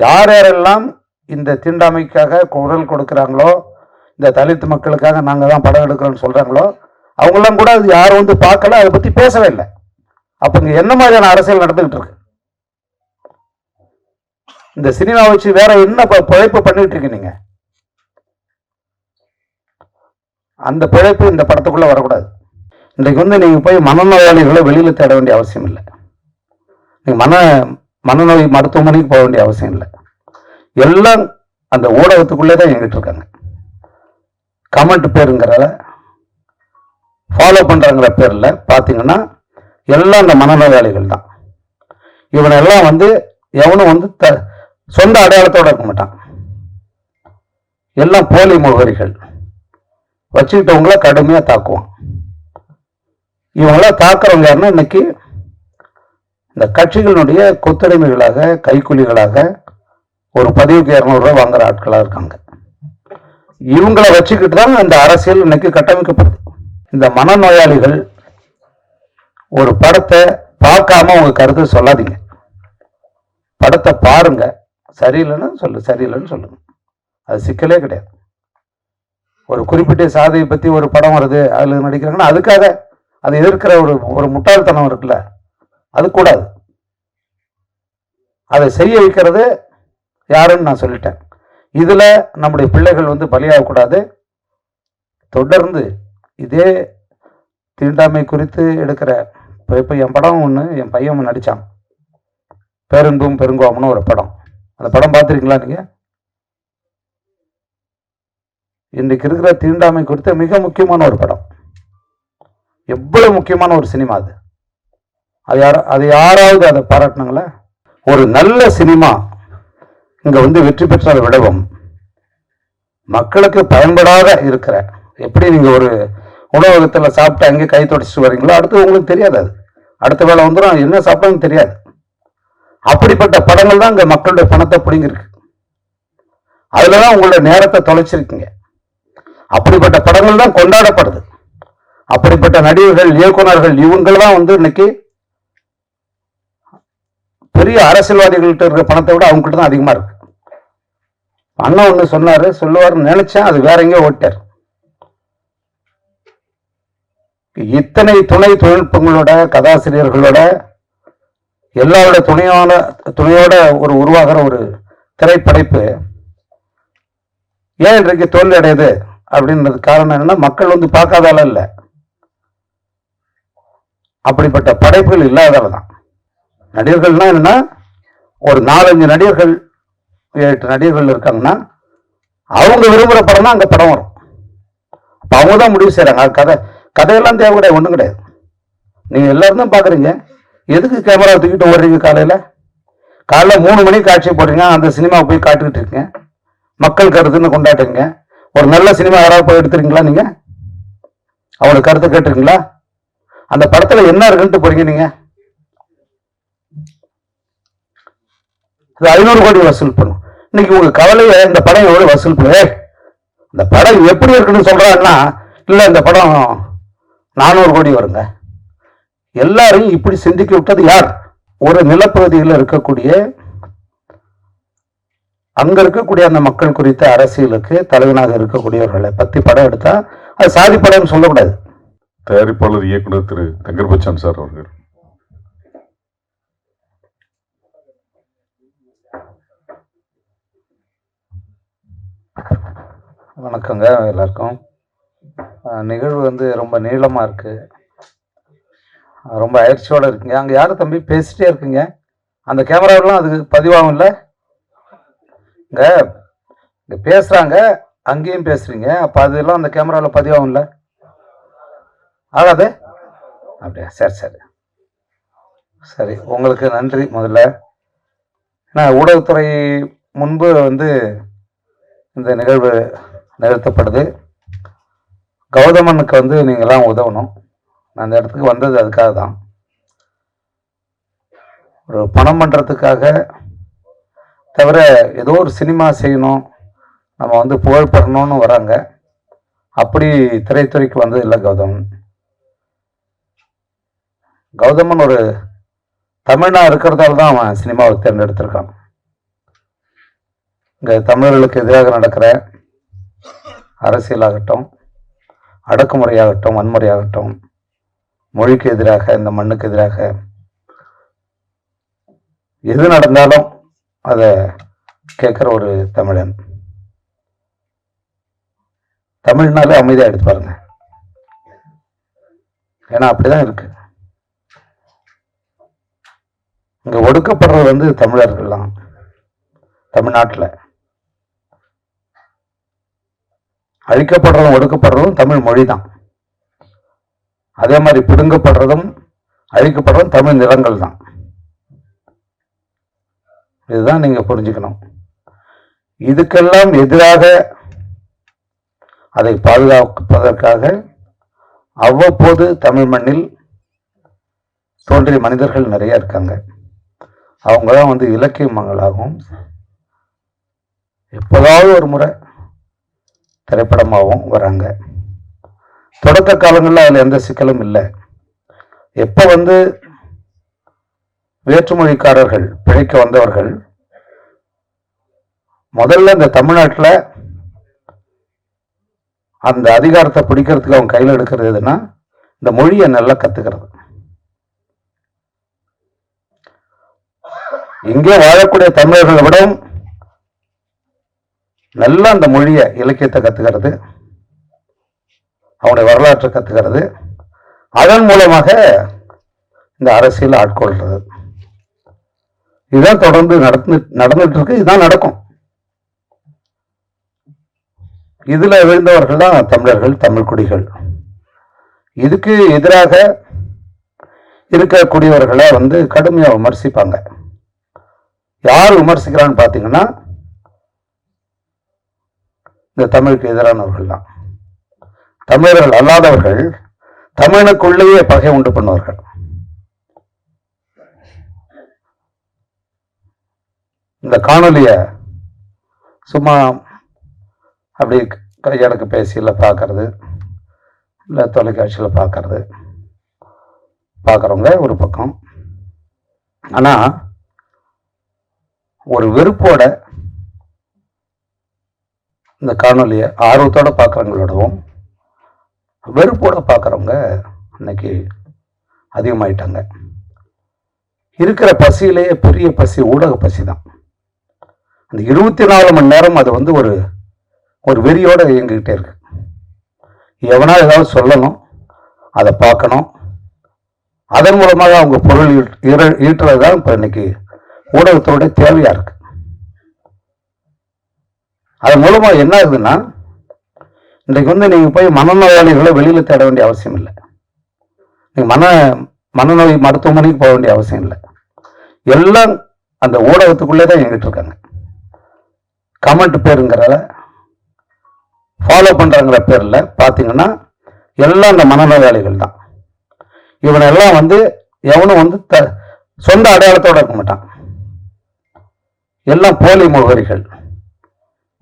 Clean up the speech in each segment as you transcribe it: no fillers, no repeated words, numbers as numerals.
யார் யாரெல்லாம் இந்த தீண்டாமைக்காக குரல் கொடுக்குறாங்களோ, இந்த தலித் மக்களுக்காக நாங்கள் தான் படம் எடுக்கிறோம்னு சொல்கிறாங்களோ, அவங்களாம் கூட அது யாரும் வந்து பார்க்கல, அதை பற்றி பேசவே இல்லை. அப்போ இங்கே என்ன மாதிரியான அரசியல் நடந்துகிட்டு இருக்கு? இந்த சினிமா வச்சு வேற என்ன பிழைப்பு பண்ணிட்டு இருக்கு நீங்க? அந்த பிழைப்பு இந்த படத்துக்குள்ள வரக்கூடாது. இன்றைக்கு வந்து நீங்க போய் மனநோயாளிகளை வெளியில தேட வேண்டிய அவசியம் இல்லை. நீங்க மனநோய் மருத்துவமனைக்கு போக வேண்டிய அவசியம் இல்லை. எல்லாம் அந்த ஊடகத்துக்குள்ளே தான் எங்கிட்டு இருக்காங்க. கமெண்ட் பேருங்கிறத ஃபாலோ பண்றங்கிற பேர்ல பாத்தீங்கன்னா எல்லாம் அந்த மனநோயாளிகள் தான். இவனெல்லாம் வந்து எவனும் வந்து சொந்த அடையாளத்தோட இருக்க மாட்டான். எல்லாம் போலி முகவரிகள் வச்சுக்கிட்டவங்கள கடுமையா தாக்குவான். இவங்கள தாக்குறவங்க யாருன்னா இன்னைக்கு இந்த கட்சிகளுடைய கொத்தடிமைகளாக கைக்கூலிகளாக ஒரு பதிவுக்கு 200 ரூபாய் வாங்குற ஆட்களா இருக்காங்க. இவங்களை வச்சுக்கிட்டு தான் இந்த அரசியல் இன்னைக்கு கட்டமைக்கப்படுது. இந்த மனநோயாளிகள் ஒரு படத்தை பார்க்காம உங்க கருத்து சொல்லாதீங்க. படத்தை பாருங்க, சரியில்லைன்னு சொல்லுங்க. அது சிக்கலே கிடையாது. ஒரு குறிப்பிட்ட சாதியை பத்தி ஒரு படம் வருது, அதுல நடிக்கிறாங்கன்னா அதுக்காக அதை எதிர்க்கிற ஒரு முட்டாள்தனம் இருக்குல்ல, அது கூடாது. அதை செய்ய வைக்கிறது யாருன்னு நான் சொல்லிட்டேன். இதுல நம்முடைய பிள்ளைகள் வந்து பலியாகக்கூடாது. தொடர்ந்து இதே தீண்டாமை குறித்து எடுக்கிற இப்ப என் படம் ஒன்று என் பையன் நடிச்சான், பேரன்பும் பெருங்கோமம்னு ஒரு படம். அந்த படம் பார்த்துருக்கீங்களா நீங்க? இன்றைக்கு இருக்கிற தீண்டாமை குறித்த மிக முக்கியமான ஒரு படம். எவ்வளவு முக்கியமான ஒரு சினிமா அது. அது யாராவது அதை பாராட்டினாங்களா? ஒரு நல்ல சினிமா இங்க வந்து வெற்றி பெற்றதை விடவும் மக்களுக்கு பயன்படாத இருக்கிற, எப்படி நீங்க ஒரு உணவகத்தில் சாப்பிட்டு அங்கே கை தொடச்சிட்டு வரீங்களோ, அடுத்து உங்களுக்கு தெரியாது. அது அடுத்த வேலை வந்துடும், என்ன சாப்பிட்டான்னு தெரியாது. அப்படிப்பட்ட படங்கள் தான் இங்க மக்களுடைய பணத்தை பிடிங்கிருக்கு. அதுலதான் உங்களுடைய நேரத்தை தொலைச்சிருக்கீங்க. அப்படிப்பட்ட படங்கள் தான் கொண்டாடப்படுது. அப்படிப்பட்ட நடிகர்கள், இயக்குநர்கள், இவங்கள் தான் வந்து இன்னைக்கு பெரிய அரசியல்வாதிகள்கிட்ட இருக்கிற பணத்தை விட அவங்ககிட்ட தான் அதிகமா இருக்கு. அண்ணன் ஒண்ணு சொல்லுவாருன்னு நினைச்சேன், அது வேற எங்கேயோ ஓட்டார். இத்தனை துணை தொழில்நுட்பங்களோட, கதாசிரியர்களோட, எல்லாரோட துணையோட ஒரு உருவாகிற ஒரு திரைப்படைப்பு ஏன் இன்றைக்கு தோல்வி அடையுது அப்படின்றது காரணம் என்னன்னா, மக்கள் வந்து பார்க்காதால இல்லை, அப்படிப்பட்ட படைப்புகள் இல்லாதால தான். நடிகர்கள்னா என்னன்னா, ஒரு 4-5 நடிகர்கள் 8 நடிகர்கள் இருக்காங்கன்னா அவங்க விரும்புகிற படம் தான் அங்க படம் வரும். அப்ப அவங்க தான் முடிவு செய்யறாங்க. கதையெல்லாம் தேவை கிடையாது, ஒன்றும் கிடையாது. நீங்க எல்லாரும் தான் பாக்குறீங்க. எதுக்கு கேமரா தூக்கிட்டு ஓடுறீங்க? காலையில 3 மணிக்கு காட்சி போடுறீங்க, அந்த சினிமாவை போய் காட்டுக்கிட்டு இருக்கீங்க, மக்கள் கருத்துன்னு கொண்டாடுறீங்க. ஒரு நல்ல சினிமா யாராவது போய் எடுத்துறீங்களா? நீங்க அவங்களோட கருத்தை கேட்டுருக்கீங்களா? அந்த படத்துல என்ன இருக்குன்ட்டு போறீங்க நீங்க? 500 கோடி வசூல் பண்ணும். இன்னைக்கு உங்க கவலையை இந்த படம் எவ்வளவு வசூல் பண்ணு, இந்த படம் எப்படி இருக்குன்னு சொல்றாங்கன்னா, இல்ல இந்த படம் 400 கோடி வருங்க. எல்லாரையும் இப்படி சிந்திக்க விட்டது யார்? ஒரு நிலப்பகுதியில் இருக்கக்கூடிய, அங்க இருக்கக்கூடிய அந்த மக்கள் குறித்த அரசியலுக்கு தலைவனாக இருக்கக்கூடியவர்களை பத்தி படம் எடுத்தா அது சாதி படம் சொல்லக்கூடாது. தயாரிப்பாளர் இயக்குனர் திரு தங்கர் பச்சான் சார் அவர்கள். வணக்கங்க எல்லாருக்கும். நிகழ்வு வந்து ரொம்ப நீளமா இருக்கு, ரொம்ப அயற்சியோட இருக்குங்க. அங்க யாரும் தம்பி பேசிட்டே இருக்குங்க, அந்த கேமராவெல்லாம் அதுக்கு பதிவாகும் இல்லை? இங்க பேசுறாங்க, அங்கேயும் பேசுறீங்க, அப்ப அதெல்லாம் அந்த கேமராவில் பதிவாகும் இல்லை? ஆகாது அப்படியா? சரி, உங்களுக்கு நன்றி முதல்ல. ஏன்னா ஊடகத்துறை முன்பு வந்து இந்த நிகழ்வு நிகழ்த்தப்படுது. கௌதமனுக்கு வந்து நீங்களாம் உதவணும். நான் அந்த இடத்துக்கு வந்தது அதுக்காக தான். ஒரு பணம் பண்றதுக்காக தவிர ஏதோ ஒரு சினிமா செய்யணும், நம்ம வந்து புகழ் பெறணும்னு வராங்க. அப்படி திரைத்துறைக்கு வந்தது இல்லை கௌதமன் ஒரு தமிழனா இருக்கிறதால தான் அவன் சினிமாவை தேர்ந்தெடுத்திருக்கான். இங்கே தமிழர்களுக்கு எதிராக நடக்கிற அரசியலாகட்டும், அடக்குமுறையாகட்டும், வன்முறையாகட்டும், மொழிக்கு எதிராக, இந்த மண்ணுக்கு எதிராக எது நடந்தாலும் அதை கேட்குற ஒரு தமிழன். தமிழ்னாலே அமைதியாக எடுத்து பாருங்க. ஏன்னா அப்படிதான் இருக்கு. இங்க ஒடுக்கப்படுறது தமிழர்கள் தான். தமிழ்நாட்டில் அழிக்கப்படுறதும் ஒடுக்கப்படுறதும் தமிழ் மொழி தான். அதே மாதிரி பிடுங்கப்படுறதும் அழிக்கப்படுறதும் தமிழ் நிலங்கள் தான். இதுதான் நீங்க புரிஞ்சுக்கணும். இதுக்கெல்லாம் எதிராக அதை பாதுகாப்பதற்காக அவ்வப்போது தமிழ் மண்ணில் தோன்றிய மனிதர்கள் நிறைய இருக்காங்க. அவங்க தான் இலக்கியமாகவும் எப்போதாவது ஒரு முறை திரைப்படமாகவும் வராங்க. தொடக்க காலங்களில் அதில் எந்த சிக்கலும் இல்லை. எப்போ வேற்றுமொழிக்காரர்கள் பிழைக்க வந்தவர்கள் முதல்ல இந்த தமிழ்நாட்டில் அந்த அதிகாரத்தை பிடிக்கிறதுக்கு அவங்க கையில் எடுக்கிறது எதுன்னா இந்த மொழியை நல்லா கத்துக்கிறது. இங்கே வாழக்கூடிய தமிழர்களை விட நல்லா அந்த மொழியை, இலக்கியத்தை கத்துக்கிறது, அவனுடைய வரலாற்றை கத்துக்கிறது, அதன் மூலமாக இந்த அரசியல் ஆட்கொள்றது. இதுதான் தொடர்ந்து நடந்துட்டு இருக்கு. இதுதான் நடக்கும். இதுல விழுந்தவர்கள் தான் தமிழர்கள், தமிழ் குடிகள். இதுக்கு எதிராக இருக்கக்கூடியவர்களை கடுமையா விமர்சிப்பாங்க. யார் விமர்சிக்கிறான்னு பாத்தீங்கன்னா இந்த தமிழுக்கு எதிரானவர்கள் தான். தமிழர்கள் அல்லாதவர்கள் தமிழுக்குள்ளேயே பகை உண்டு பண்ணுவார்கள். இந்த காணொலிய சும்மா அப்படி கையடக்கு பேசியில் பார்க்கறது, இல்லை தொலைக்காட்சியில் பார்க்குறவங்க ஒரு பக்கம். ஆனால் ஒரு வெறுப்போட இந்த காணொலியை ஆர்வத்தோட பார்க்குறவங்களோடவும் வெறுப்போட பார்க்குறவங்க இன்னைக்கு அதிகமாயிட்டாங்க. இருக்கிற பசியிலேயே பெரிய பசி ஊடக பசி தான். அந்த 24 மணி நேரம் அது ஒரு வெறியோட இயங்கிக்கிட்டே இருக்கு. எவனா ஏதாவது சொல்லணும், அதை பார்க்கணும், அதன் மூலமாக அவங்க பொருள் ஈட்டுறது தான் இப்போ இன்னைக்கு ஊடகத்தோட தேவையா இருக்கு. அதன் மூலமா என்ன ஆகுதுன்னா இன்றைக்கு நீங்க போய் மனநோயாளிகளை வெளியில தேட வேண்டிய அவசியம் இல்லை. நீங்க மனநோய் மருத்துவமனைக்கு போக வேண்டிய அவசியம் இல்லை. எல்லாம் அந்த ஊடகத்துக்குள்ளே தான் இயங்கிட்டு இருக்காங்க. கமெண்ட் பேருங்கிறத ஃபாலோ பண்றங்கிற பேர்ல பாத்தீங்கன்னா எல்லாம் அந்த மனநோயாளிகள் தான். இவனெல்லாம் எவனும் சொந்த அடையாளத்தோட இருக்க மாட்டான். எல்லாம் போலி முகவரிகள்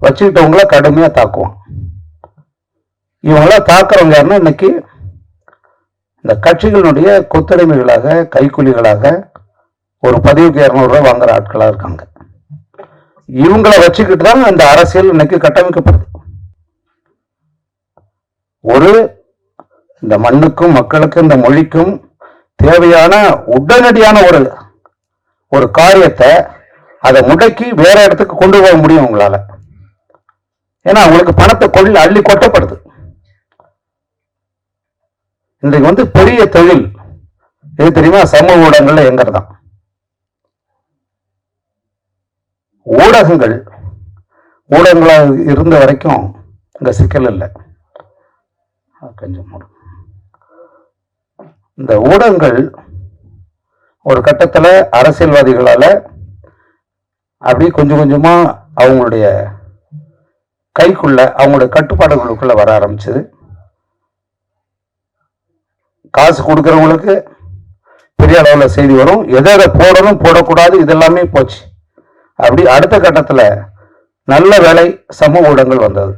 வச்சுக்கிட்டவங்கள கடுமையா தாக்குவான். இவங்கள தாக்குறவங்க யாருன்னா இன்னைக்கு இந்த கட்சிகளுடைய கொத்தடிமைகளாக, கைக்கூலிகளாக ஒரு பதிவுக்கு 200 ரூபாய் வாங்குற ஆட்களா இருக்காங்க. இவங்களை வச்சுக்கிட்டு தான் இந்த அரசியல் இன்னைக்கு கட்டமைக்கப்படுது. இந்த மண்ணுக்கும் மக்களுக்கும் இந்த மொழிக்கும் தேவையான உடனடியான ஒரு காரியத்தை அதை முடக்கி வேற இடத்துக்கு கொண்டு போக முடியும் உங்களால. ஏன்னா அவங்களுக்கு பணத்தை அள்ளி கொட்டப்படுது. இன்றைக்கு பெரிய தொழில் எது தெரியுமா? சமூக ஊடகங்கள்ல எங்கறதான். ஊடகங்களா இருந்த வரைக்கும் இந்த சிக்கல் இல்லை. கொஞ்சம் இந்த ஊடகங்கள் ஒரு கட்டத்துல அரசியல்வாதிகளால அப்படி கொஞ்சம் கொஞ்சமா அவங்களுடைய கைக்குள்ள, அவங்களுடைய கட்டுப்பாடுகளுக்குள்ள வர ஆரம்பிச்சது. காசு கொடுக்கறவங்களுக்கு பெரிய அளவுல செய்தி வரும், எதை போடணும் போடக்கூடாது இதெல்லாமே போச்சு. அப்படி அடுத்த கட்டத்துல நல்ல வேலை சமூக ஊடகங்கள் வந்தது.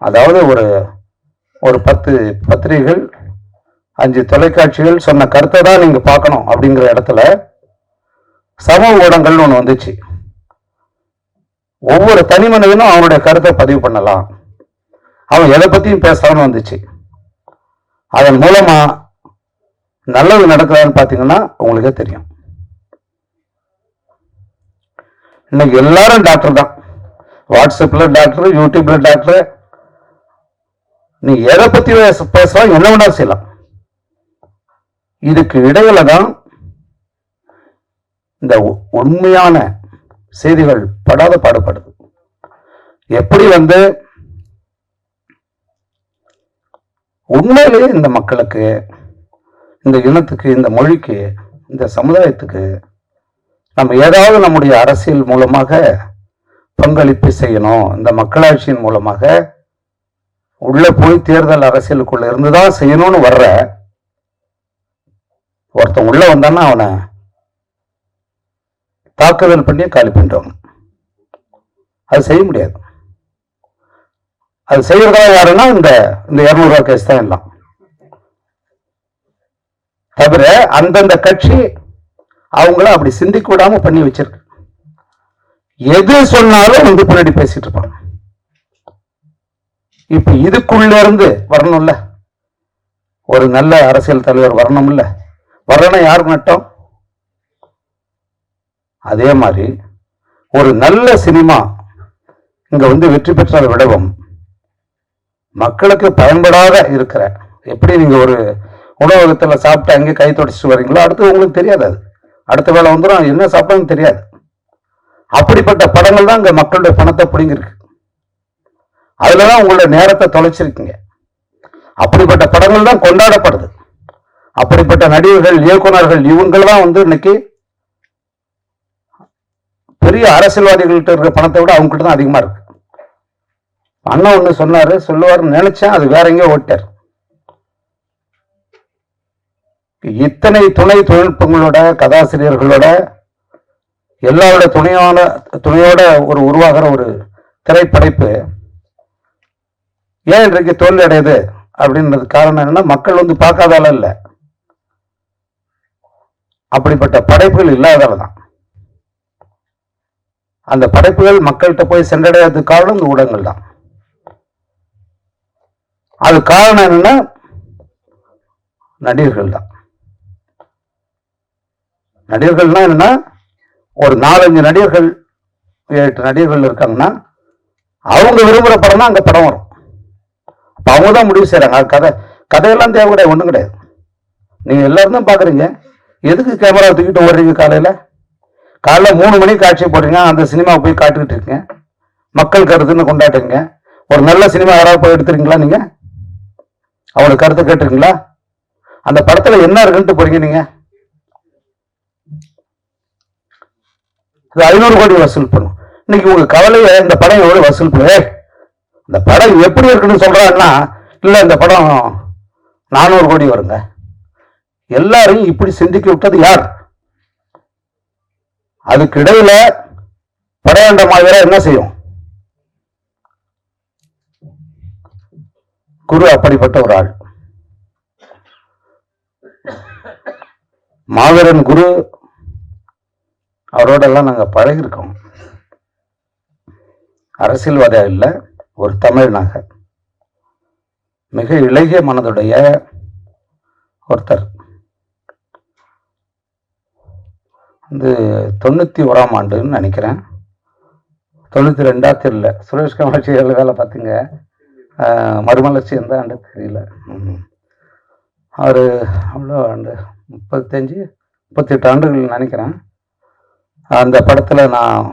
அதாவது ஒரு 10 பத்திரிகைகள், 5 தொலைக்காட்சிகள் சொன்ன கருத்தை தான் நீங்க பார்க்கணும் அப்படிங்கிற இடத்துல சமூக ஊடகங்கள்னு ஒன்று வந்துச்சு. ஒவ்வொரு தனி மனிதனும் அவனுடைய கருத்தை பதிவு பண்ணலாம், அவன் எதை பத்தியும் பேசலாம்னு வந்துச்சு. அதன் மூலமா நல்லது நடக்குதான்னு பாத்தீங்கன்னா உங்களுக்கே தெரியும். இன்னைக்கு எல்லாரும் டாக்டர் தான். வாட்ஸ்அப்ல டாக்டர், யூடியூப்ல டாக்டர். நீ எதை பத்தி பேசலாம், என்ன வேணாலும் செய்யலாம். இதுக்கு இடையில தான் இந்த உண்மையான செய்திகள் படாத பாடுபடுது. எப்படி உண்மையிலேயே இந்த மக்களுக்கு, இந்த இனத்துக்கு, இந்த மொழிக்கு, இந்த சமுதாயத்துக்கு நம்ம ஏதாவது நம்முடைய அரசியல் மூலமாக பங்களிப்பு செய்யணும், இந்த மக்களாட்சியின் மூலமாக உள்ள போய் தேர்தல் அரசியலுக்குள்ள இருந்துதான் செய்யணும்னு வர்ற ஒருத்தன் உள்ள வந்தான்னா அவனை தாக்குதல் பண்ணி காலி பண்ணிட்டவங்க. அது செய்ய முடியாது. அது செய்யறதா யாருன்னா இந்த 200 ரூபாய் கேஸ் தான் எல்லாம். தவிர அந்தந்த கட்சி அவங்கள அப்படி சிந்திக்க விடாம பண்ணி வச்சிருக்கு. எது சொன்னாலும் பின்னாடி பேசிட்டு இருப்பாங்க. இப்ப இதுக்குள்ள இருந்து வரணும்ல, ஒரு நல்ல அரசியல் தலைவர் வரணும்ல. வரணும்னா யாருக்கு நட்டம்? அதே மாதிரி ஒரு நல்ல சினிமா இங்க வெற்றி பெற்றால் விடவும் மக்களுக்கு பயன்படாத இருக்கிற, எப்படி நீங்க ஒரு உணவகத்துல சாப்பிட்டு அங்கே கை தொடச்சிட்டு வரீங்களோ, அடுத்து உங்களுக்கு தெரியாது. அது அடுத்த வேலை வந்துடும், என்ன சாப்பிட்டாலும் தெரியாது. அப்படிப்பட்ட படங்கள் தான் இங்க மக்களுடைய பணத்தை பிடிங்கிருக்கு. அதுலதான் உங்களுடைய நேரத்தை தொலைச்சிருக்கீங்க. அப்படிப்பட்ட படங்கள் தான் கொண்டாடப்படுது. அப்படிப்பட்ட நடிகர்கள், இயக்குநர்கள், இவங்கள் தான் இன்னைக்கு பெரிய அரசியல்வாதிகள்கிட்ட இருக்கிற பணத்தை விட அவங்ககிட்ட தான் அதிகமா இருக்கு. அண்ணா ஒண்ணு சொல்லுவாருன்னு நினைச்சேன், அது வேற எங்கேயோ ஓட்டார். இத்தனை துணை தொழில்நுட்பங்களோட, கதாசிரியர்களோட, எல்லாரோட துணையோட ஒரு உருவாகிற ஒரு திரைப்படைப்பு ஏன் இன்றைக்கு தோல்வி அடையுது அப்படின்றது காரணம் என்னன்னா, மக்கள் பார்க்காதால இல்ல, அப்படிப்பட்ட படைப்புகள் இல்லாதால தான். அந்த படைப்புகள் மக்கள்கிட்ட போய் சென்றடையாததுக்கு காரணம் இந்த ஊடகங்கள் தான். அது காரணம் என்னன்னா நடிகர்கள் தான். நடிகர்கள்னா என்னன்னா, ஒரு 4-5 நடிகர்கள், 7 நடிகர்கள் இருக்காங்கன்னா அவங்க விரும்புகிற படம் தான் அங்க படம் வரும். அப்ப அவங்க தான் முடிவு செய்யறாங்க. கதையெல்லாம் தேவை கிடையாது, ஒண்ணும் கிடையாது. நீங்க எல்லாரும் தான் பாக்குறீங்க. எதுக்கு கேமரா தூக்கிட்டு ஓடுறீங்க? காலையில 3 மணிக்கு காட்சி போடுறீங்க, அந்த சினிமாவை போய் காட்டுக்கிட்டு இருக்கீங்க, மக்கள் கருத்துன்னு கொண்டாடுறீங்க. ஒரு நல்ல சினிமா யாராவது போய் எடுத்துறீங்களா? நீங்க அவங்களோட கருத்தை கேட்டுருக்கீங்களா? அந்த படத்துல என்ன இருக்குன்ட்டு போறீங்க நீங்க? 500 கோடி வசூல் பண்ணும். இன்னைக்கு உங்க கவலைய இந்த படம் எவ்வளவு வசூல் பண்ணு, இந்த படம் எப்படி இருக்குன்னு சொல்றாங்கன்னா, இல்ல இந்த படம் 400 கோடி வருங்க. எல்லாரையும் இப்படி சிந்திக்க விட்டது யார்? அதுக்கு இடையில படையாண்ட மாதிரி என்ன செய்யும்? குரு அப்படிப்பட்ட ஒரு ஆள். மாவீரன் குரு, அவரோட எல்லாம் நாங்க பழகிருக்கோம். அரசியல்வாதியா இல்ல, ஒரு தமிழ்னாக மிக இளைய மனதுடைய ஒருத்தர். 91ஆம் ஆண்டுன்னு நினைக்கிறேன், 92ஆ தெரியல. சுரேஷ் கமலாட்சி வேலை பார்த்தீங்க, மறுமலர்ச்சி எந்த ஆண்டு தெரியல. அவரு அவ்வளோ ஆண்டு 35-38 ஆண்டுகள் நினைக்கிறேன். அந்த படத்துல நான்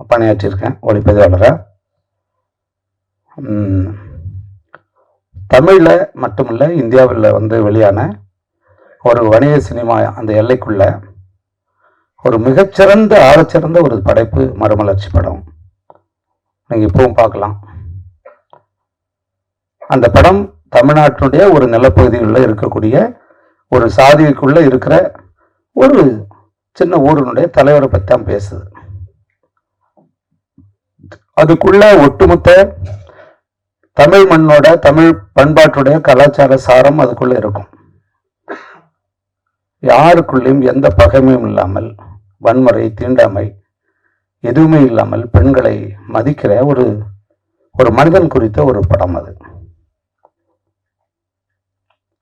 பணியாற்றியிருக்கேன் ஒளிப்பதிவாளராக. தமிழ்ல மட்டுமில்ல, இந்தியாவில் வெளியான ஒரு வணிக சினிமா அந்த எல்லைக்குள்ள ஒரு மிகச்சிறந்த, ஆழச்சிறந்த ஒரு படைப்பு மறுமலர்ச்சி படம். நீங்க இப்பவும் பார்க்கலாம். அந்த படம் தமிழ்நாட்டினுடைய ஒரு நிலப்பகுதிகளில் இருக்கக்கூடிய ஒரு சாதிக்குள்ள இருக்கிற ஒரு சின்ன ஊரினுடைய தலைவரை பற்றி தான் பேசுது. அதுக்குள்ள ஒட்டுமொத்த தமிழ் மண்ணோட, தமிழ் பண்பாட்டுடைய கலாச்சார சாரம் அதுக்குள்ள இருக்கும். யாருக்குள்ளேயும் எந்த பகைமையும் இல்லாமல், வன்முறை, தீண்டாமை எதுவுமே இல்லாமல் பெண்களை மதிக்கிற ஒரு ஒரு மனிதன் குறித்த ஒரு படம் அது.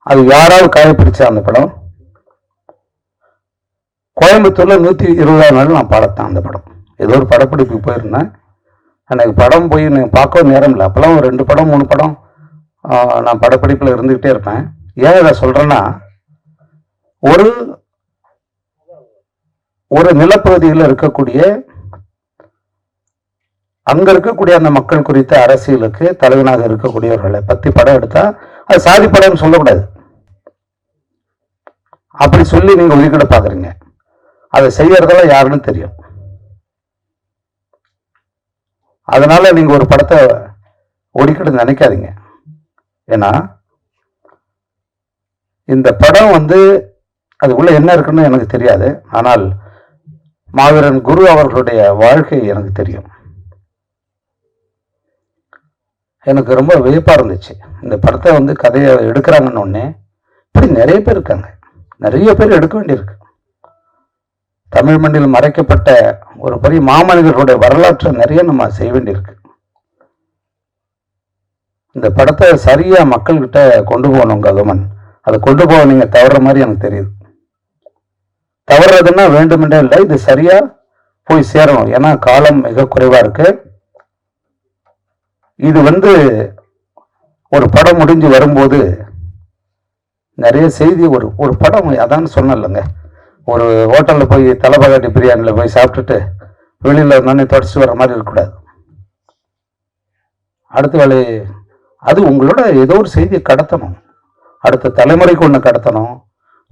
அது யாராவது காயப்பிடிச்ச அந்த படம். கோயம்புத்தூர்ல 120ஆம் நாள் நான் பார்த்தேன் அந்த படம். ஏதோ ஒரு படப்பிடிப்புக்கு போயிருந்தேன். எனக்கு படம் போய் பார்க்கவும் நேரம் இல்லை. அப்போல்லாம் ஒரு 2 படம் 3 படம் நான் படப்பிடிப்பில் இருந்துக்கிட்டே இருப்பேன். ஏன் இதை சொல்கிறேன்னா, ஒரு ஒரு நிலப்பகுதியில் இருக்கக்கூடிய அங்க இருக்கக்கூடிய அந்த மக்கள் குறித்த அரசியலுக்கு தலைவனாக இருக்கக்கூடியவர்களை பத்தி படம் எடுத்தா அது சாதி படம்னு சொல்லக்கூடாது. அப்படி சொல்லி நீங்க ஒதுக்கிட பாக்குறீங்க. அதை செய்யறதெல்லாம் யாருன்னு தெரியும். அதனால நீங்க ஒரு படத்தை ஒதுக்கிட நினைக்காதீங்க. ஏன்னா இந்த படம் அது உள்ள என்ன இருக்குன்னு எனக்கு தெரியாது. ஆனால் மாவீரன் குரு அவர்களுடைய வாழ்க்கை எனக்கு தெரியும். எனக்கு ரொம்ப வியப்பா இருந்துச்சு. இந்த படத்தை கதையை எடுக்கிறாங்கன்னு ஒன்னே இப்படி நிறைய பேர் இருக்காங்க. நிறைய பேர் எடுக்க வேண்டியிருக்கு. தமிழ் மண்ணில் மறைக்கப்பட்ட ஒரு பெரிய மாமனிதர்களுடைய வரலாற்றை நிறைய நம்ம செய்ய வேண்டியிருக்கு. இந்த படத்தை சரியா மக்கள்கிட்ட கொண்டு போகணும் கௌதமன். அதை கொண்டு போக நீங்க தவறுற மாதிரி எனக்கு தெரியுது. தவறுறதுன்னா வேண்டுமென்றே இல்லை, இது சரியா போய் சேரணும். ஏன்னா காலம் மிக குறைவா இருக்கு. இது ஒரு படம் முடிஞ்சு வரும்போது நிறைய செய்தி ஒரு படம் அதான் சொன்னேன்லங்க. ஒரு ஹோட்டல்ல போய் தலபாகாட்டி பிரியாணியில் போய் சாப்பிட்டுட்டு வெளியில நானே தொடச்சிட்டு வர மாதிரி இருக்கக்கூடாது. அடுத்த வேலை அது உங்களோட ஏதோ ஒரு செய்தியை கடத்தணும். அடுத்த தலைமுறைக்கு ஒன்று கடத்தணும்.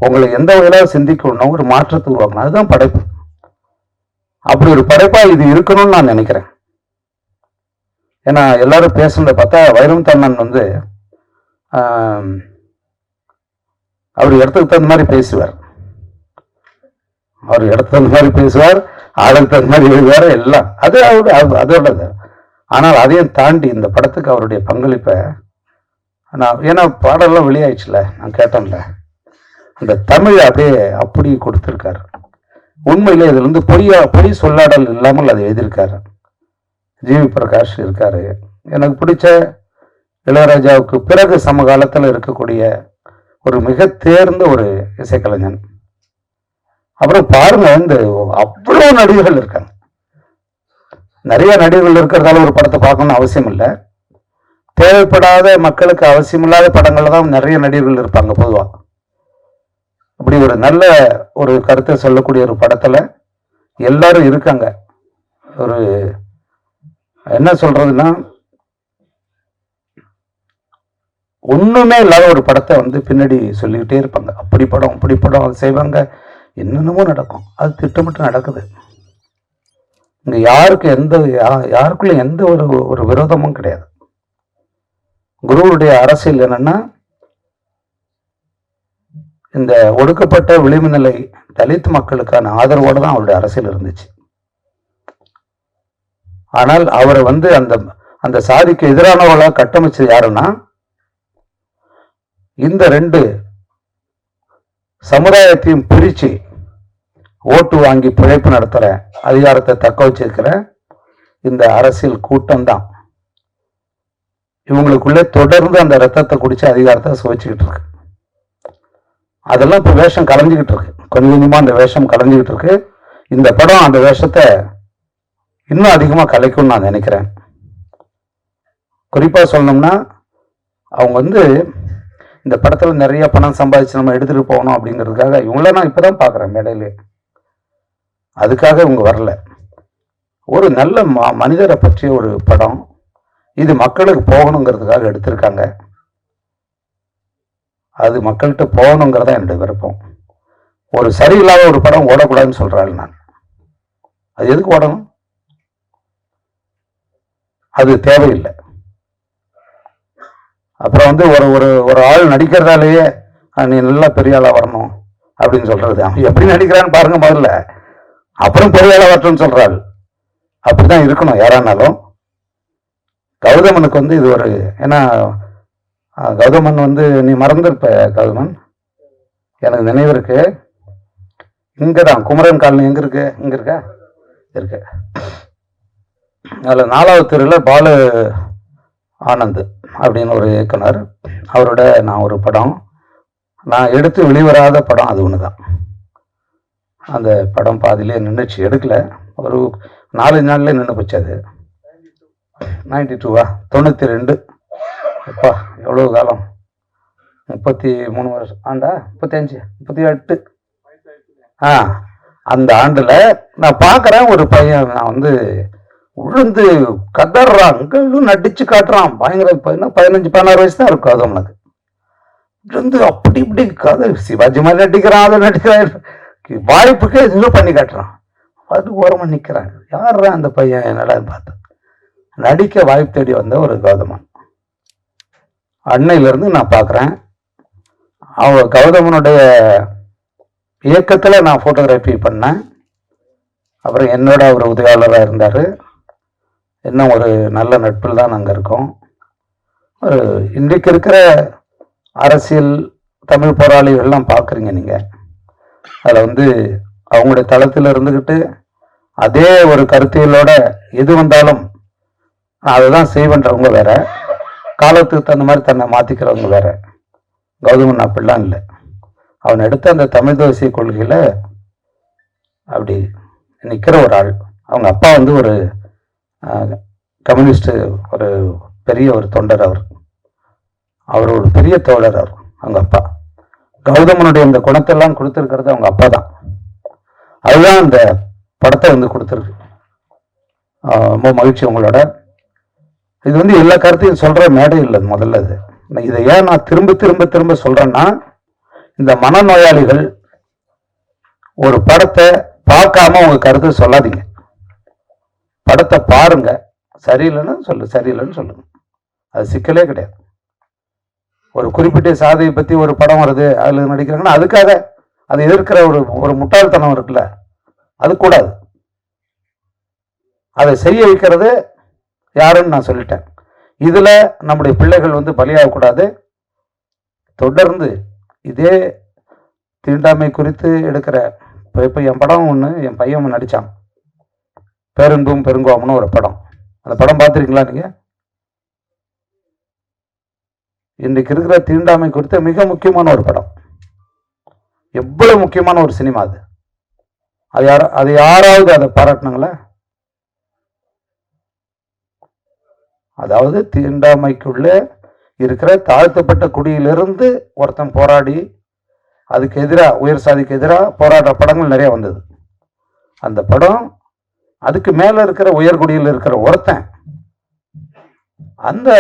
உங்களை எந்த வகையிலாவது சிந்திக்கணும், ஒரு மாற்றத்தை உருவாக்கணும். அதுதான் படைப்பு. அப்படி ஒரு படைப்பா இது இருக்கணும்னு நான் நினைக்கிறேன். ஏன்னா எல்லாரும் பேசுனதை பார்த்தா வைரம் தண்ணன் அவர் இடத்துக்கு தகுந்த மாதிரி பேசுவார். அவர் இடத்துக்கு தகுந்த மாதிரி பேசுவார், ஆளுக்கு தகுந்த மாதிரி எழுதுவார், எல்லாம் அது அதோடது. ஆனால் அதையும் தாண்டி இந்த படத்துக்கு அவருடைய பங்களிப்பை ஏன்னா பாடலாம் வெளியாயிடுச்சுல, நான் கேட்டேன்ல, அந்த தமிழ் அப்படி கொடுத்திருக்காரு. உண்மையிலே இதுல பொய் சொல்லாடல் இல்லாமல் அதை எழுதியிருக்காரு. ஜிவி பிரகாஷ் இருக்காரு. எனக்கு பிடிச்ச இளையராஜாவுக்கு பிறகு சமகாலத்தில் இருக்கக்கூடிய ஒரு மிக தேர்ந்த ஒரு இசைக்கலைஞன். அப்புறம் பாருங்க, அவ்வளவு நடிகர்கள் இருக்காங்க. நிறைய நடிகர்கள் இருக்கிறதால ஒரு படத்தை பார்க்கணும்னு அவசியம் இல்லை. தேவைப்படாத மக்களுக்கு அவசியம் இல்லாத படங்கள்ல தான் நிறைய நடிகர்கள் இருப்பாங்க பொதுவா. அப்படி ஒரு நல்ல ஒரு கருத்தை சொல்லக்கூடிய ஒரு படத்துல எல்லாரும் இருக்காங்க. ஒரு என்ன சொல்றதுன்னா, ஒண்ணுமே இல்லாத ஒரு படத்தை பின்னாடி சொல்லிக்கிட்டே இருப்பாங்க. அப்படி படம் அப்படி படம் அது செய்வாங்க, என்னென்னமோ நடக்கும். அது திட்டமிட்டு நடக்குது. இங்க யாருக்குள்ள எந்த ஒரு விரோதமும் கிடையாது. குருவுடைய அரசியல் என்னன்னா, இந்த ஒடுக்கப்பட்ட விளிம்பு நிலை தலித் மக்களுக்கான ஆதரவோடு தான் அவருடைய அரசியல் இருந்துச்சு. ஆனால் அவரை அந்த சாதிக்கு எதிரானவர்களாக கட்டமைச்சது யாருன்னா, இந்த 2 சமுதாயத்தையும் பிரிச்சு ஓட்டு வாங்கி பிழைப்பு நடத்துற அதிகாரத்தை தக்க வச்சிருக்கிற இந்த அரசியல் கூட்டம் தான் இவங்களுக்குள்ளே தொடர்ந்து அந்த ரத்தத்தை குடிச்சு அதிகாரத்தை சுவைச்சுக்கிட்டு இருக்கு. அதெல்லாம் இப்ப வேஷம் கலைஞ்சுக்கிட்டு இருக்கு. கொஞ்சம் கொஞ்சமா அந்த வேஷம் கலைஞ்சுக்கிட்டு இருக்கு. இந்த படம் அந்த வேஷத்தை இன்னும் அதிகமா கலைக்கும்னு நான் நினைக்கிறேன். குறிப்பா சொல்லணும்னா, அவங்க இந்த படத்துல நிறைய பணம் சம்பாதிச்சு நம்ம எடுத்துட்டு போகணும் அப்படிங்கிறதுக்காக இவங்கள நான் இப்பதான் பாக்குறேன் மேடையிலே. அதுக்காக இவங்க வரல. ஒரு நல்ல மனிதரை பற்றிய ஒரு படம் இது மக்களுக்கு போகணுங்கிறதுக்காக எடுத்திருக்காங்க. அது மக்கள்கிட்ட போகணுங்கிறதா என்னுடைய விருப்பம். ஒரு சரியில்லாத ஒரு படம் ஓடக்கூடாதுன்னு சொல்றாள் நான். அது எதுக்கு ஓடணும்? அது தேவையில்லை. அப்புறம் ஒரு ஆள் நடிக்கிறதாலேயே நீ நல்லா பெரிய ஆளா வரணும் அப்படின்னு சொல்றது. அவன் எப்படி நடிக்கிறான்னு பாருங்க முதல்ல, அப்புறம் பெரிய ஆளா வரட்டும்னு சொல்றாள். அப்படிதான் இருக்கணும் யாரானாலும். கௌதமனுக்கு இது ஏன்னா கௌதமன் நீ மறந்துருப்ப கௌதமன், எனக்கு நினைவு இருக்கு. இங்கதான் குமரன் காலனி எங்க இருக்கு? இங்க இருக்கா? இருக்கு. அதில் 4வது தெருவில் பாலு ஆனந்த் அப்படின்னு ஒரு இயக்குனர், அவரோட நான் ஒரு படம், நான் எடுத்து வெளிவராத படம் அது ஒன்று தான். அந்த படம் பாதியிலே நின்றுச்சு, எடுக்கல. ஒரு 4 நாள்ல நின்று போச்சு. அது 92வா 92. அப்பா எவ்வளோ காலம், 33 வருஷம் ஆண்டா, 35 38. அந்த ஆண்டில் நான் பார்க்குறேன் ஒரு பையன், நான் வந்து உழுந்து கதறான், அங்கேயும் நடிச்சு காட்டுறான், பயங்கர 15-16 வயசு தான் இருக்கும். அது அவனுக்கு இருந்து அப்படி இப்படி கதை சிவாஜி மாதிரி நடிக்கிறான், அதை நடிக்கிறான், வாய்ப்புக்கு எதுவும் பண்ணி காட்டுறான். அது ஓரமாக நிற்கிறான். யார்தான் அந்த பையன், என்னடா பார்த்தேன். நடிக்க வாய்ப்பு தேடி வந்த ஒரு கௌதமன். அன்னையிலிருந்து நான் பார்க்குறேன். கௌதமனுடைய இயக்கத்தில் நான் ஃபோட்டோகிராஃபி பண்ணேன். அப்புறம் என்னோட அவர் உதவியாளராக இருந்தார். இன்னும் ஒரு நல்ல நட்பில் தான் நாங்கள் இருக்கோம். ஒரு இன்றைக்கு இருக்கிற அரசியல் தமிழ் போராளிகள்லாம் பார்க்குறீங்க நீங்கள். அதில் வந்து அவங்களுடைய தளத்தில் இருந்துக்கிட்டு அதே ஒரு கருத்தியலோட எது வந்தாலும் அதை தான் செய்வன்றவங்க வேற, காலத்துக்கு தகுந்த மாதிரி தன்னை மாற்றிக்கிறவங்க வேற. கௌதமன் அப்படிலாம் இல்லை. அவன் எடுத்த அந்த தமிழ் தேசிய கொள்கையில் அப்படி நிற்கிற ஒரு ஆள். அவங்க அப்பா வந்து ஒரு கம்யூனிஸ்ட், ஒரு பெரிய ஒரு தொண்டர். அவர் ஒரு பெரிய தோழர். அவங்க அப்பா கௌதமனுடைய இந்த குணத்தெல்லாம் கொடுத்துருக்கிறது அவங்க அப்பா தான். அதுதான் அந்த படத்தை வந்து கொடுத்துருக்கு. ரொம்ப மகிழ்ச்சி உங்களோட. இது வந்து எல்லா கருத்தையும் சொல்ற மேடை இல்லை முதல்ல. இதை ஏன் நான் திரும்ப திரும்ப திரும்ப சொல்றேன்னா, இந்த மனநோயாளிகள் ஒரு படத்தை பார்க்காம உங்க கருத்தை சொல்லாதீங்க. படத்தை பாருங்க, சரியில்லைன்னு சொல்லுங்க. அது சிக்கலே கிடையாது. ஒரு குறிப்பிட்ட சாதியை பத்தி ஒரு படம் வருது, அதுல நடிக்கிறாங்கன்னா அதுக்காக அதை எதிர்க்கிற ஒரு முட்டாள்தனம் இருக்குல்ல, அது கூடாது. அதை செய்ய வைக்கிறது யாருன்னு நான் சொல்லிட்டேன். இதுல நம்முடைய பிள்ளைகள் வந்து பலியாகக்கூடாது. தொடர்ந்து இதே தீண்டாமை குறித்து எடுக்கிற இப்போ என் படம் ஒன்று, என் பையன் நடிச்சான், பேருந்தும் பெருங்கோமம்னு ஒரு படம். அந்த படம் பார்த்துருக்கீங்களா நீங்க? இன்றைக்கு இருக்கிற தீண்டாமை குறித்த மிக முக்கியமான ஒரு படம். எவ்வளவு முக்கியமான ஒரு சினிமா அது. அது யாராவது அதை பாராட்டினாங்களா? அதாவது தீண்டாமைக்குள்ள இருக்கிற தாழ்த்தப்பட்ட குடியிலிருந்து ஒருத்தன் போராடி அதுக்கு எதிராக, உயர் சாதிக்கு எதிராக போராடுற படங்கள் நிறைய வந்தது. அந்த படம் அதுக்கு மேல இருக்கிற உயர்குடியில் இருக்கிற ஒருத்தன் அந்த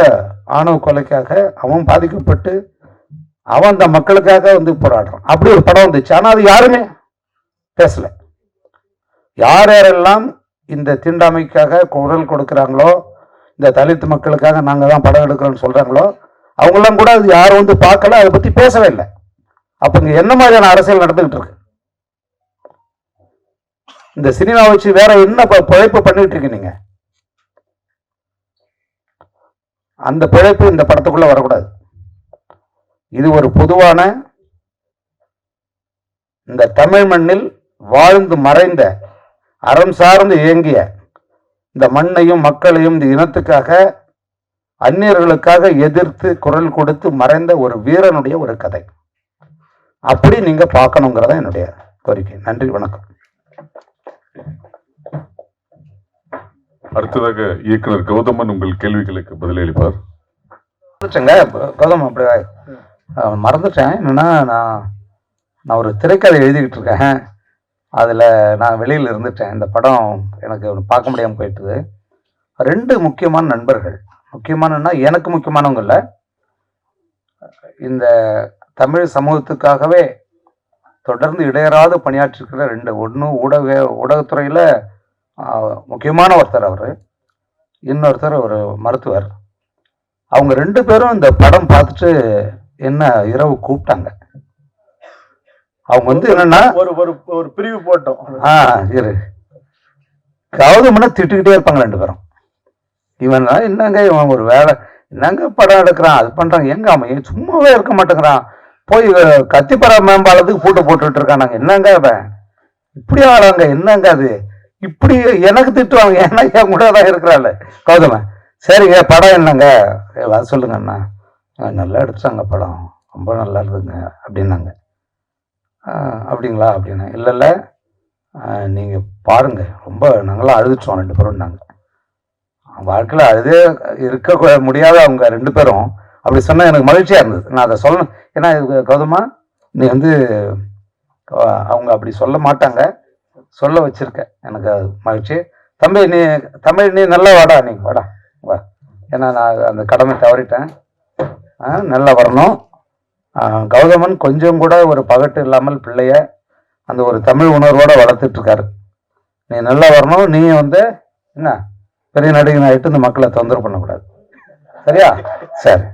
ஆணவ கொலைக்காக அவன் பாதிக்கப்பட்டு அவன் அந்த மக்களுக்காக வந்து போராடுறான். அப்படி ஒரு படம் வந்துச்சு. ஆனா அது யாருமே பேசல. யார் யாரெல்லாம் இந்த தீண்டாமைக்காக குரல் கொடுக்கிறாங்களோ, இந்த தலித் மக்களுக்காக நாங்க தான் படம் எடுக்கிறோம்னு சொல்றாங்களோ, அவங்கெல்லாம் கூட அது யாரும் வந்து பார்க்கல, அதை பத்தி பேசவே இல்லை. அப்ப இங்க என்ன மாதிரியான அரசியல் நடந்துகிட்டு இருக்கு? இந்த சினிமா வச்சு வேற என்ன பிழைப்பு பண்ணிட்டு இருக்கு நீங்க? அந்த பிழைப்பு இந்த படத்துக்குள்ள வரக்கூடாது. இது ஒரு பொதுவான இந்த தமிழ் மண்ணில் வாழ்ந்து மறைந்த, அறம் சார்ந்து இயங்கிய இந்த மண்ணையும் மக்களையும் இந்த இனத்துக்காக அந்நியர்களுக்காக எதிர்த்து குரல் கொடுத்து மறைந்த ஒரு வீரனுடைய ஒரு கதை. அப்படி நீங்க பார்க்கணுங்கிறத என்னுடைய கோரிக்கை. நன்றி, வணக்கம். அடுத்ததாக இயக்குனர் கௌதமன் உங்கள் கேள்விகளுக்கு பதிலளிப்பார். கௌதம் அப்படி மறந்துட்டேன். என்னன்னா, நான் ஒரு திரைக்கதை எழுதிக்கிட்டு இருக்கேன். அதில் நான் வெளியில் இருந்துட்டேன். இந்த படம் எனக்கு பார்க்க முடியாமல் போயிட்டுது. 2 முக்கியமான நண்பர்கள், முக்கியமானன்னா எனக்கு முக்கியமானவங்க இல்லை, இந்த தமிழ் சமூகத்துக்காகவே தொடர்ந்து இடையறாது பணியாற்றிருக்கிற 2, ஒன்று ஊடகத்துறையில் முக்கியமான ஒருத்தர் அவர், இன்னொருத்தர் ஒரு மருத்துவர். அவங்க 2 பேரும் இந்த படம் பார்த்துட்டு என்ன இரவு கூப்பிட்டாங்க. அவங்க வந்து என்னன்னா ஒரு பிரிவு போட்டோம். இரு கௌதமனை திட்டுக்கிட்டே இருப்பாங்க 2 பேரும். இவன் என்னங்க இவன் ஒரு வேலை, என்னங்க படம் எடுக்கிறான், அது பண்றாங்க, எங்க அவன் சும்மாவே இருக்க மாட்டேங்கிறான், போய் கத்திப்பறா மேம்பாலத்துக்கு பூட்டை போட்டுட்டு இருக்கான், நாங்க என்னங்க அவன் இப்படி ஆளாங்க, என்னங்க அது இப்படி எனக்கு திட்டுவாங்க, ஏன்னா என் கூட தான் இருக்கிறாள் கௌதம. சரிங்க படம் என்னங்க வர சொல்லுங்க அண்ணா. நல்லா எடுத்துட்டாங்க படம், ரொம்ப நல்லா இருக்குங்க அப்படின்னாங்க. அப்படிங்களா அப்படின்னா இல்லை இல்லை நீங்கள் பாருங்கள், ரொம்ப நாங்களாம் அழுதுட்டோம் 2 பேரும்னாங்க. வாழ்க்கையில் அழுதே இருக்க முடியாத அவங்க 2 பேரும் அப்படி சொன்னால் எனக்கு மகிழ்ச்சியாக இருந்தது. நான் அதை சொல்லணும், ஏன்னா இது கௌதமா நீ வந்து அவங்க அப்படி சொல்ல மாட்டாங்க, சொல்ல வச்சிருக்க, எனக்கு அது மகிழ்ச்சி. தம்பி நீ நல்லா வாடா, நீ வாடா வா, ஏன்னா நான் அந்த கடமை தவறிட்டேன். நல்லா வரணும். கௌதமன் கொஞ்சம் கூட ஒரு பகட்டு இல்லாமல் பிள்ளைய அந்த ஒரு தமிழ் உணர்வோட வளர்த்துட்டு இருக்காரு. நீ நல்லா வரணும். நீ வந்து என்ன பெரிய நடிகன் ஆகிட்டு இந்த மக்களை தொந்தரவு பண்ணக்கூடாது, சரியா? சரி.